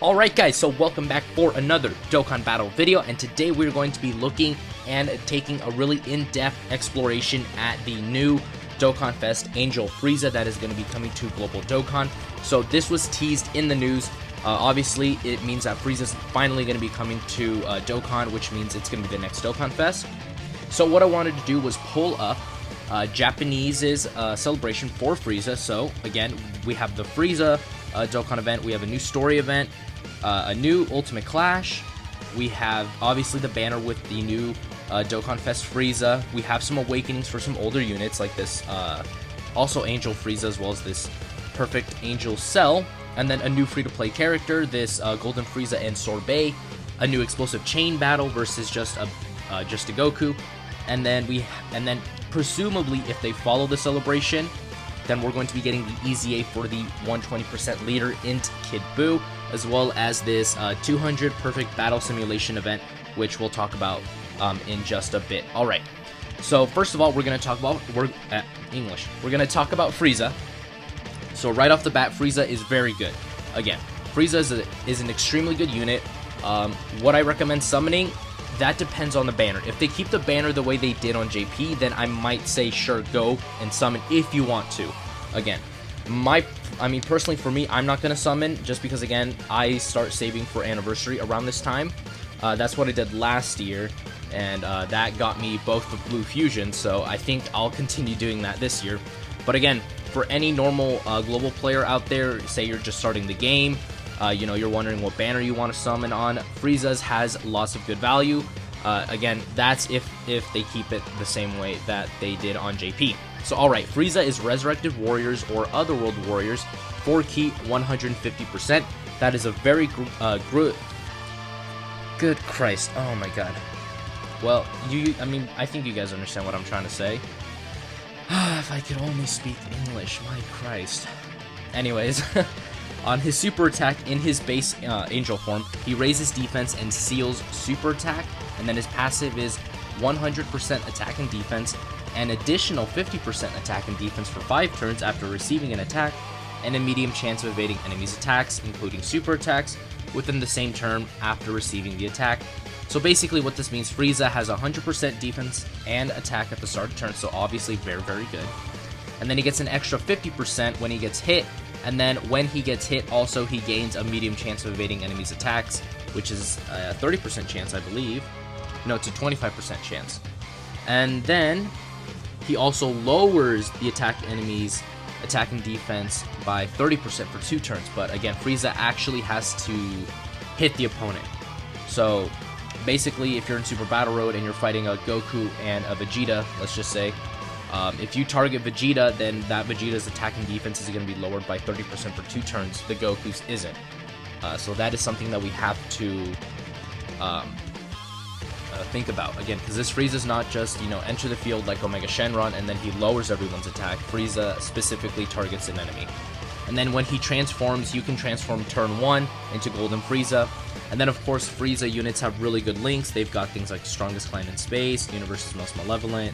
Alright guys, so welcome back for another Dokkan Battle video, and today we're going to be looking and taking a really in-depth exploration at the new DokkanFest Angel Frieza that is going to be coming to Global Dokkan. So this was teased in the news. Obviously, it means that Frieza is finally going to be coming to Dokkan, which means it's going to be the next DokkanFest. So what I wanted to do was pull up Japanese's celebration for Frieza. So again, we have the Frieza Dokkan event, we have a new story event, a new Ultimate Clash, we have obviously the banner with the new DokkanFest Frieza, we have some awakenings for some older units like this also Angel Frieza, as well as this Perfect Angel Cell, and then a new free-to-play character, this Golden Frieza and Sorbet, a new explosive chain battle versus just a Goku, and then presumably if they follow the celebration, then we're going to be getting the EZA for the 120% leader Int Kid Buu, as well as this 200 perfect battle simulation event, which we'll talk about in just a bit. All right. So first of all, we're going to talk about We're going to talk about Frieza. So right off the bat, Frieza is very good. Again, Frieza is an extremely good unit. What I recommend summoning, that depends on the banner. If they keep the banner the way they did on JP, then I might say sure, go and summon if you want to. Again, personally for me, I'm not going to summon just because, again, I start saving for anniversary around this time. That's what I did last year, and that got me both the Blue Fusion, so I think I'll continue doing that this year. But again, for any normal global player out there, say you're just starting the game, you're wondering what banner you want to summon on, Frieza's has lots of good value. Again, that's if they keep it the same way that they did on JP. So alright, Frieza is Resurrected Warriors or Otherworld Warriors, 4 key, 150%. That is a very good Christ, oh my god. Well, I think you guys understand what I'm trying to say. If I could only speak English, my Christ. Anyways, on his super attack in his base angel form, he raises defense and seals super attack, and then his passive is 100% attack and defense, an additional 50% attack and defense for 5 turns after receiving an attack, and a medium chance of evading enemies' attacks, including super attacks, within the same turn after receiving the attack. So basically what this means, Frieza has 100% defense and attack at the start of turn, so obviously very, very good. And then he gets an extra 50% when he gets hit, and then when he gets hit, also he gains a medium chance of evading enemies' attacks, which is a 30% chance, I believe. No, it's a 25% chance. And then he also lowers the enemy's attack and defense by 30% for 2 turns, but again, Frieza actually has to hit the opponent. So basically, if you're in Super Battle Road and you're fighting a Goku and a Vegeta, let's just say, if you target Vegeta, then that Vegeta's attack and defense is going to be lowered by 30% for 2 turns. The Goku's isn't. So that is something that we have to think about. Again, because this Frieza's not just, enter the field like Omega Shenron and then he lowers everyone's attack. Frieza specifically targets an enemy. And then when he transforms, you can transform turn 1 into Golden Frieza. And then, of course, Frieza units have really good links. They've got things like Strongest Clan in Space, Universe's Most Malevolent,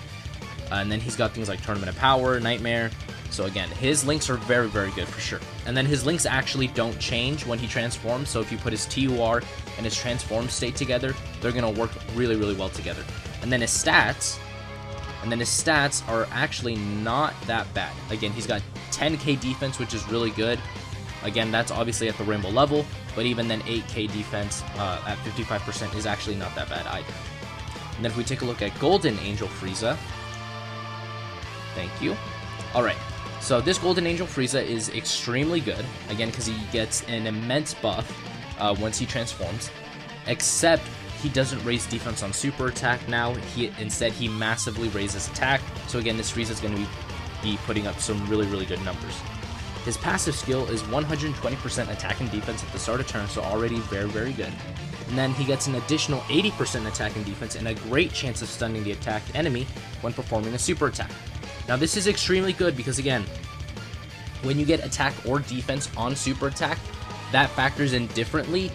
and then he's got things like Tournament of Power, Nightmare. So again, his links are very, very good for sure. And then his links actually don't change when he transforms. So if you put his TUR and his transform state together, they're going to work really, really well together. And then his stats are actually not that bad. Again, he's got 10k defense, which is really good. Again, that's obviously at the rainbow level, but even then 8k defense at 55% is actually not that bad either. And then if we take a look at Golden Angel Frieza, thank you. Alright, so this Golden Angel Frieza is extremely good, again, because he gets an immense buff once he transforms, except he doesn't raise defense on super attack now. Instead, he massively raises attack. So again, this Frieza is going to be putting up some really, really good numbers. His passive skill is 120% attack and defense at the start of turn, so already very, very good. And then he gets an additional 80% attack and defense and a great chance of stunning the attacked enemy when performing a super attack. Now this is extremely good because, again, when you get attack or defense on super attack, that factors in differently,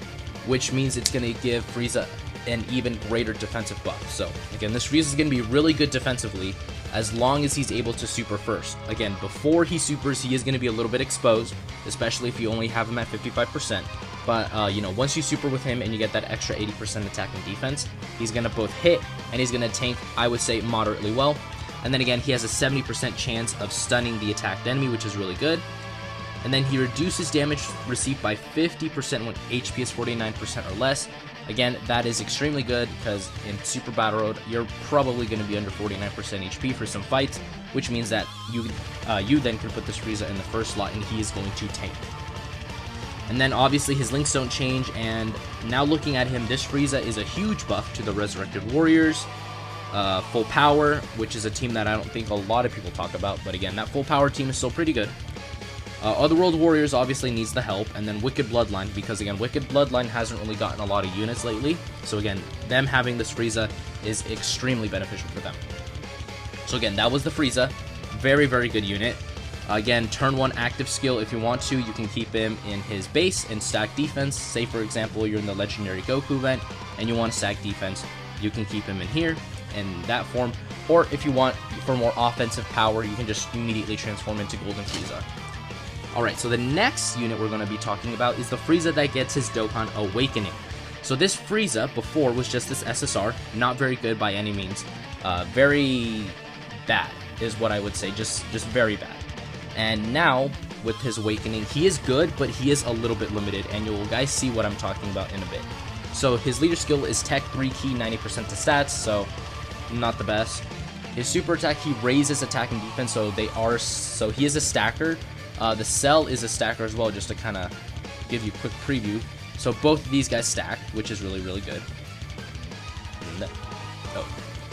which means it's going to give Frieza an even greater defensive buff. So again, this Frieza is going to be really good defensively as long as he's able to super first. Again, before he supers, he is going to be a little bit exposed, especially if you only have him at 55%. But, you know, once you super with him and you get that extra 80% attack and defense, he's going to both hit and he's going to tank, I would say, moderately well. And then again, he has a 70% chance of stunning the attacked enemy, which is really good. And then he reduces damage received by 50% when HP is 49% or less. Again, that is extremely good because in Super Battle Road, you're probably going to be under 49% HP for some fights, which means that you then can put this Frieza in the first slot and he is going to tank. And then obviously his links don't change, and now looking at him, this Frieza is a huge buff to the Resurrected Warriors. Full Power, which is a team that I don't think a lot of people talk about, but again, that Full Power team is still pretty good. Otherworld Warriors obviously needs the help, and then Wicked Bloodline, because again, Wicked Bloodline hasn't really gotten a lot of units lately, so again, them having this Frieza is extremely beneficial for them. So again, that was the Frieza. Very, very good unit. Again, turn 1 active skill, if you want to, you can keep him in his base and stack defense. Say, for example, you're in the Legendary Goku event, and you want to stack defense, you can keep him in here, in that form. Or if you want, for more offensive power, you can just immediately transform into Golden Frieza. Alright, so the next unit we're going to be talking about is the Frieza that gets his Dokkan Awakening. So this Frieza, before, was just this SSR, not very good by any means. Very bad, is what I would say, just very bad. And now, with his Awakening, he is good, but he is a little bit limited, and you'll guys see what I'm talking about in a bit. So his leader skill is Tech 3 Key, 90% to stats, so not the best. His super attack, he raises attack and defense, so he is a stacker. The Cell is a stacker as well, just to kind of give you a quick preview. So both of these guys stack, which is really, really good.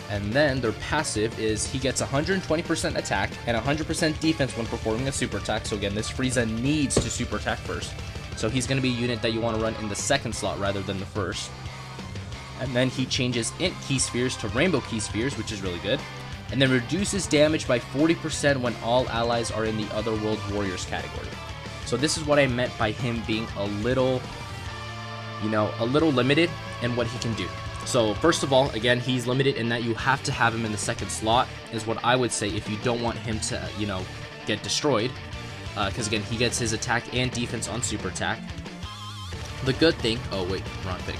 And then their passive is he gets 120% attack and 100% defense when performing a super attack. So again, this Frieza needs to super attack first. So he's going to be a unit that you want to run in the second slot rather than the first. And then he changes Int Key Spheres to Rainbow Key Spheres, which is really good. And then reduces damage by 40% when all allies are in the Otherworld Warriors category. So this is what I meant by him being a little limited in what he can do. So first of all, again, he's limited in that you have to have him in the second slot, is what I would say if you don't want him to, get destroyed. Because again, he gets his attack and defense on super attack. The good thing, wrong thing.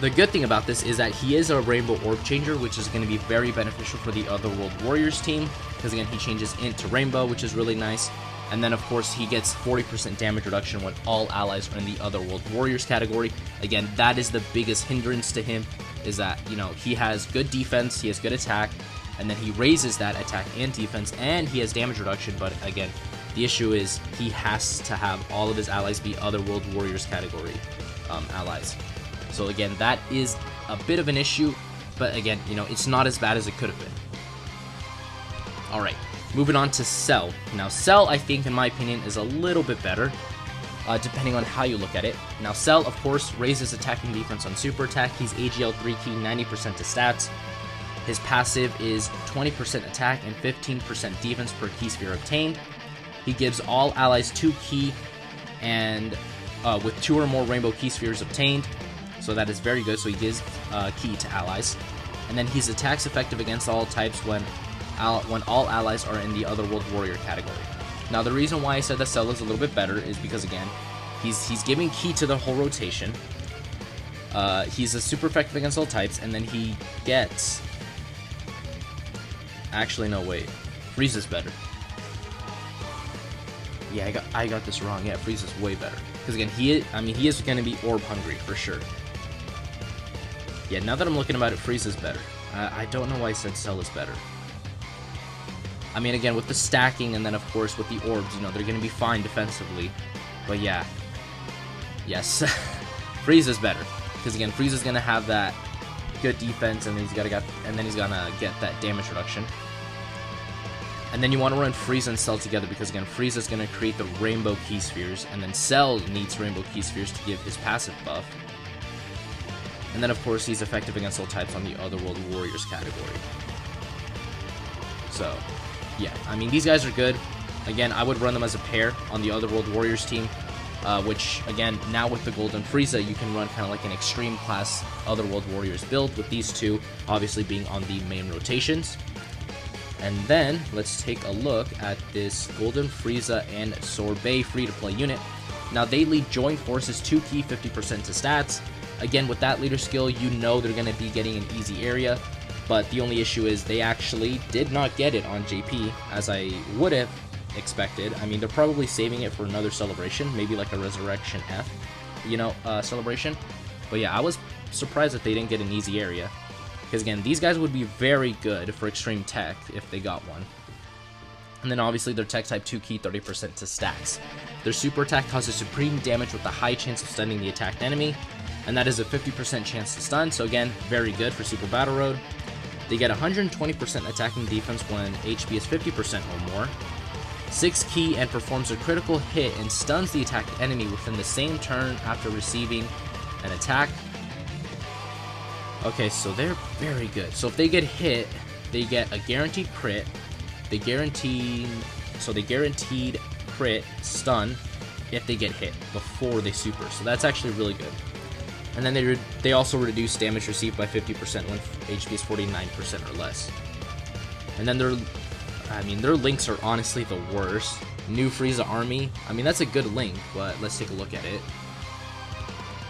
The good thing about this is that he is a Rainbow Orb Changer, which is going to be very beneficial for the Otherworld Warriors team, because again, he changes Int to Rainbow, which is really nice. And then, of course, he gets 40% damage reduction when all allies are in the Otherworld Warriors category. Again, that is the biggest hindrance to him, is that, he has good defense, he has good attack, and then he raises that attack and defense, and he has damage reduction, but again, the issue is he has to have all of his allies be Otherworld Warriors category allies. So again, that is a bit of an issue, but again, it's not as bad as it could have been. Alright, moving on to Cell. Now, Cell, I think, in my opinion, is a little bit better, depending on how you look at it. Now, Cell, of course, raises attack and defense on super attack. He's AGL 3 Key, 90% to stats. His passive is 20% attack and 15% defense per key sphere obtained. He gives all allies 2 key, and with 2 or more rainbow key spheres obtained. So that is very good, so he gives key to allies. And then his attack's effective against all types when all allies are in the Otherworld Warrior category. Now, the reason why I said that Cell is a little bit better is because, again, he's giving key to the whole rotation. He's a super effective against all types, and then he gets... Actually, no, wait. Frieza's better. Yeah, I got this wrong. Yeah, Frieza's way better. Because again, he is going to be orb hungry for sure. Yeah, now that I'm looking about it, Frieza's better. I don't know why I said Cell is better. I mean, again, with the stacking and then, of course, with the orbs, they're going to be fine defensively. But yeah. Yes. Frieza's better. Because again, Frieza's going to have that good defense, and he's going to get that damage reduction. And then you want to run Frieza and Cell together because, again, Frieza's going to create the Rainbow Key Spheres, and then Cell needs Rainbow Key Spheres to give his passive buff. And then, of course, he's effective against all types on the Otherworld Warriors category. So, yeah, these guys are good. Again, I would run them as a pair on the Otherworld Warriors team, which, again, now with the Golden Frieza, you can run kind of like an extreme class Otherworld Warriors build, with these two obviously being on the main rotations. And then, let's take a look at this Golden Frieza and Sorbet free-to-play unit. Now they lead joint forces 2 key, 50% to stats. Again, with that leader skill, you know they're going to be getting an easy area, but the only issue is they actually did not get it on JP, as I would have expected. I mean, they're probably saving it for another celebration, maybe like a Resurrection F, celebration. But yeah, I was surprised that they didn't get an easy area, because again, these guys would be very good for extreme tech if they got one. And then obviously their tech type 2 key, 30% to stats. Their super attack causes supreme damage with a high chance of stunning the attacked enemy, and that is a 50% chance to stun, so again, very good for Super Battle Road. They get 120% attacking defense when HP is 50% or more, 6 key, and performs a critical hit and stuns the attacked enemy within the same turn after receiving an attack. Okay, so they're very good. So if they get hit, they get a guaranteed crit, they guaranteed crit stun if they get hit before they super, so that's actually really good. And then they also reduce damage received by 50% when HP is 49% or less. And then their links are honestly the worst. New Frieza Army, I mean that's a good link, but let's take a look at it.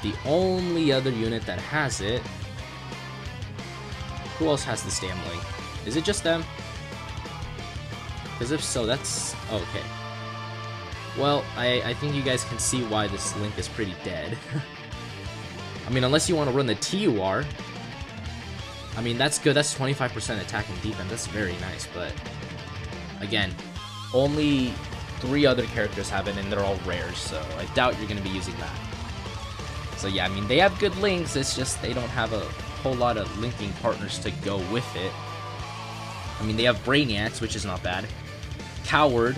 The only other unit that has it, who else has this damn link? Is it just them? Because if so, that's okay. Well, I think you guys can see why this link is pretty dead. I mean, unless you want to run the TUR. I mean, that's good. That's 25% attack and defense. That's very nice. But, again, only 3 other characters have it, and they're all rares. So, I doubt you're going to be using that. So, yeah, I mean, they have good links. It's just they don't have a whole lot of linking partners to go with it. I mean, they have Brainiacs, which is not bad. Coward.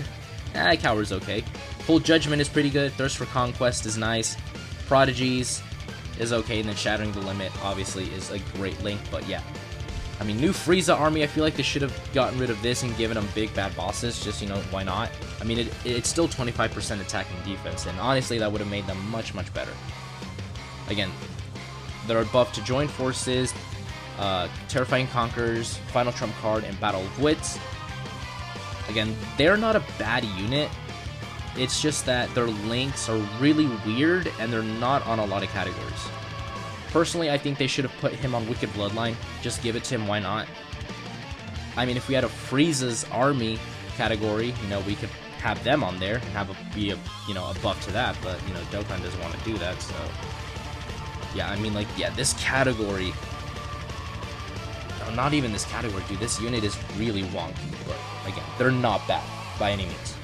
Coward's okay. Full Judgment is pretty good. Thirst for Conquest is nice. Prodigies is okay, and then Shattering the Limit obviously is a great link, but yeah. I mean, new Frieza Army, I feel like they should have gotten rid of this and given them big bad bosses, just, why not? I mean, it's still 25% attack and defense, and honestly, that would have made them much, much better. Again, they're buffed to Joint Forces, Terrifying Conquerors, Final Trump Card, and Battle of Wits. Again, they're not a bad unit. It's just that their links are really weird, and they're not on a lot of categories. Personally, I think they should have put him on Wicked Bloodline. Just give it to him, why not? I mean, if we had a Frieza's Army category, we could have them on there and have be a buff to that, but, Dokkan doesn't want to do that, so... Yeah, I mean, this category... No, not even this category, dude. This unit is really wonky, but, again, they're not bad by any means.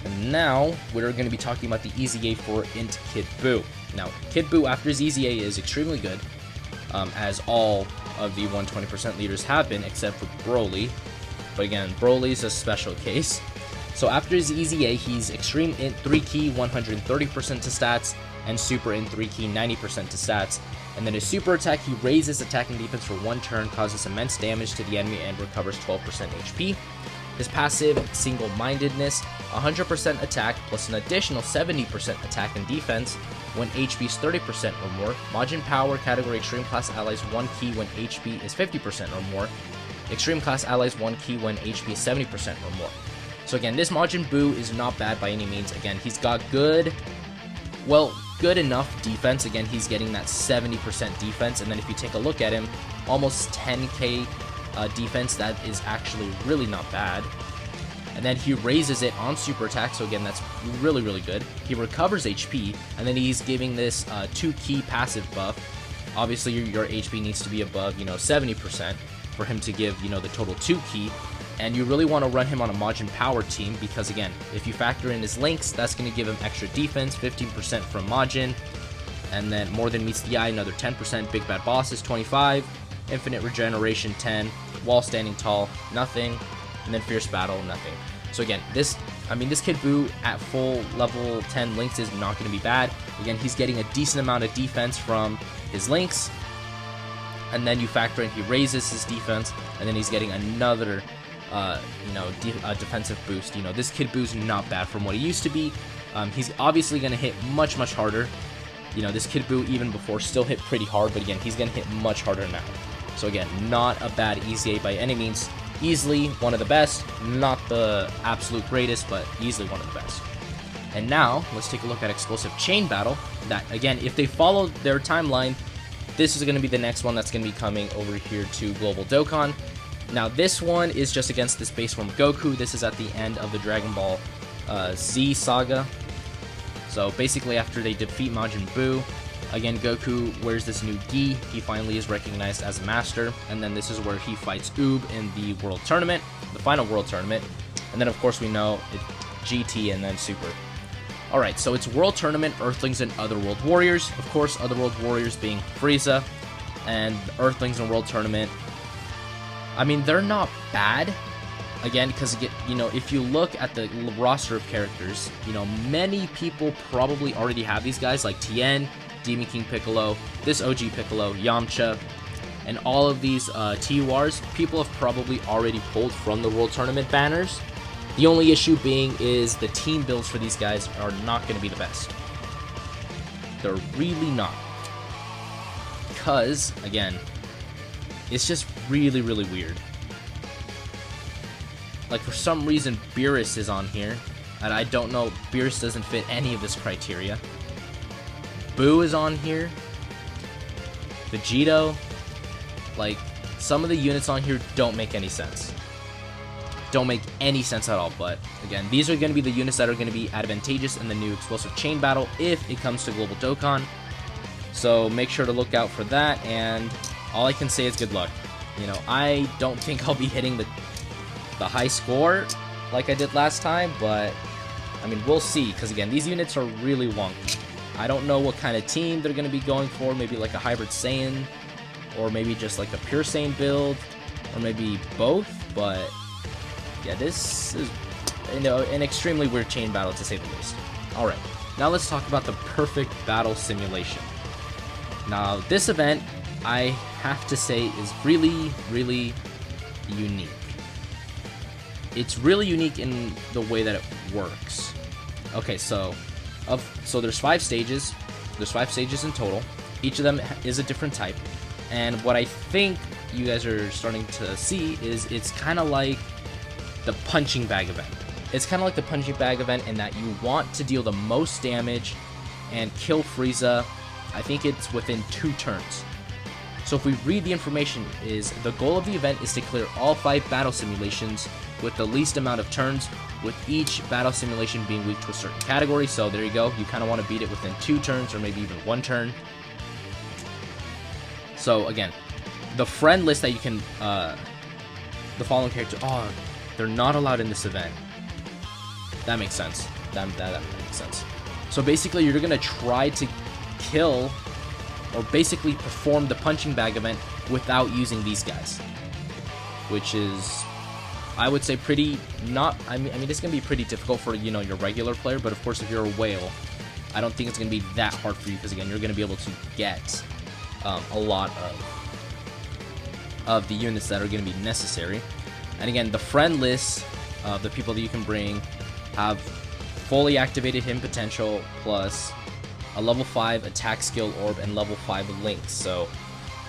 And now, we're going to be talking about the Easy A for Int Kid Buu. Now, Kid Buu, after his Easy A, is extremely good, as all of the 120% leaders have been, except for Broly. But again, Broly's a special case. So after his Easy A, he's Extreme Int 3 key, 130% to stats, and Super Int 3 key, 90% to stats. And then his Super Attack, he raises attack and defense for 1 turn, causes immense damage to the enemy, and recovers 12% HP. His passive, Single-Mindedness, 100% attack plus an additional 70% attack and defense when HP is 30% or more. Majin Power, category Extreme Class Allies 1 key when HP is 50% or more. Extreme Class Allies 1 key when HP is 70% or more. So again, this Majin Buu is not bad by any means. Again, he's got good enough defense. Again, he's getting that 70% defense, and then if you take a look at him, almost 10k defense. That is actually really not bad. And then he raises it on super attack, so again, that's really, really good. He recovers HP, and then he's giving this 2 key passive buff. Obviously, your HP needs to be above, 70% for him to give, the total 2 key. And you really want to run him on a Majin Power team, because again, if you factor in his links, that's going to give him extra defense, 15% from Majin, and then More Than Meets the Eye, another 10%, Big Bad Bosses, 25, Infinite Regeneration, 10, Wall Standing Tall, nothing, and then Fierce Battle, nothing. So again, this Kid Buu at full level 10 links is not going to be bad. Again, he's getting a decent amount of defense from his links, and then you factor in he raises his defense, and then he's getting another defensive boost. This Kid Buu's not bad from what he used to be. He's obviously going to hit much, much harder. This Kid Buu, even before, still hit pretty hard, but again, he's going to hit much harder now. So again, not a bad Easy A by any means. Easily one of the best, not the absolute greatest, but easily one of the best. And now, let's take a look at Explosive Chain Battle. That, again, if they follow their timeline, this is going to be the next one that's going to be coming over here to Global Dokkan. Now, this one is just against this base form Goku. This is at the end of the Dragon Ball Z saga. So, basically, after they defeat Majin Buu, again, Goku wears this new gi. He finally is recognized as a master. And then this is where he fights Oob in the World Tournament, the final World Tournament. And then, of course, we know it's GT and then Super. Alright, so it's World Tournament, Earthlings, and Otherworld Warriors. Of course, Otherworld Warriors being Frieza, and Earthlings and World Tournament. I mean, they're not bad. Again, because, you know, if you look at the roster of characters, you know, many people probably already have these guys, like Tien, Demon King Piccolo, this OG Piccolo, Yamcha, and all of these TURs, people have probably already pulled from the World Tournament banners. The only issue being is the team builds for these guys are not going to be the best. They're really not. Because, again, it's just really, really weird. Like, for some reason, Beerus is on here, and I don't know, Beerus doesn't fit any of this criteria. Boo is on here. Vegito. Like, some of the units on here don't make any sense. Don't make any sense at all, but again, these are going to be the units that are going to be advantageous in the new Explosive Chain Battle if it comes to Global Dokkan. So make sure to look out for that, and all I can say is good luck. You know, I don't think I'll be hitting the high score like I did last time, but I mean, we'll see, because again, these units are really wonky. I don't know what kind of team they're going to be going for, maybe like a Hybrid Saiyan, or maybe just like a Pure Saiyan build, or maybe both, but yeah, this is, you know, an extremely weird chain battle to say the least. Alright, now let's talk about the perfect battle simulation. Now, this event, I have to say, is really, really unique. It's really unique in the way that it works. Okay, so there's 5 stages. There's 5 stages in total. Each of them is a different type. And what I think you guys are starting to see is it's kind of like the punching bag event. It's kind of like the punching bag event in that you want to deal the most damage and kill Frieza. I think it's within 2 turns. So if we read the information, is the goal of the event is to clear all 5 battle simulations with the least amount of turns, with each battle simulation being weak to a certain category. So there you go. You kind of want to beat it within 2 turns or maybe even 1 turn. So again, the friend list that you can, the following character, oh, they're not allowed in this event. That makes sense. That makes sense. So basically, you're going to try to kill, or basically perform the punching bag event without using these guys. Which is, I would say, pretty not, I mean, it's going to be pretty difficult for, you know, your regular player, but of course, if you're a whale, I don't think it's going to be that hard for you, because again, you're going to be able to get a lot of the units that are going to be necessary. And again, the friend list of the people that you can bring have fully activated hidden potential, plus a level 5 attack skill orb and level 5 links. So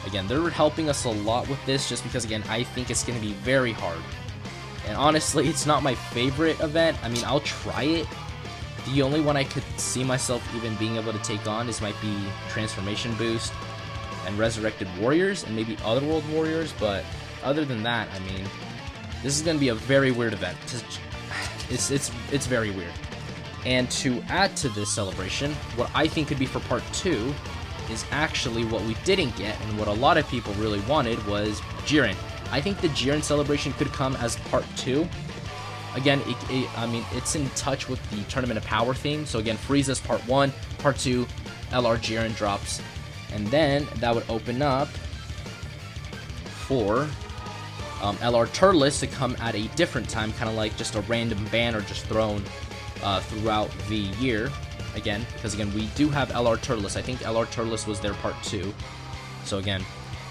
again, they're helping us a lot with this, just because again, I think it's going to be very hard. And honestly, it's not my favorite event. I mean, I'll try it. The only one I could see myself even being able to take on might be Transformation Boost and Resurrected Warriors and maybe Otherworld Warriors, but other than that, I mean, this is going to be a very weird event. It's very weird. And to add to this celebration, what I think could be for part 2 is actually what we didn't get, and what a lot of people really wanted was Jiren. I think the Jiren celebration could come as part 2. Again, I mean, it's in touch with the Tournament of Power theme. So again, Frieza's part 1, part 2, LR Jiren drops, and then that would open up for LR Turles to come at a different time, kind of like just a random banner just thrown throughout the year. Again, because again, we do have LR Turles. I think LR Turles was their part 2. So again,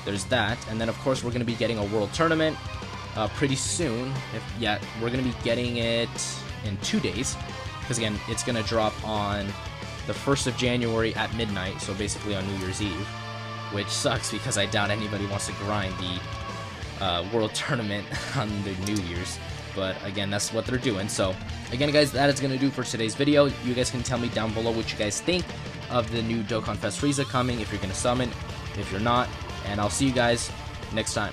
there's that. And then of course we're going to be getting a World Tournament pretty soon. We're going to be getting it in 2 days, because again, it's going to drop on the 1st of January at midnight, so basically on New Year's Eve, which sucks because I doubt anybody wants to grind the World Tournament on the New Year's. but again, that's what they're doing. So again, guys, that is going to do for today's video. You guys can tell me down below what you guys think of the new DokkanFest Frieza coming, if you're going to summon, if you're not, and I'll see you guys next time.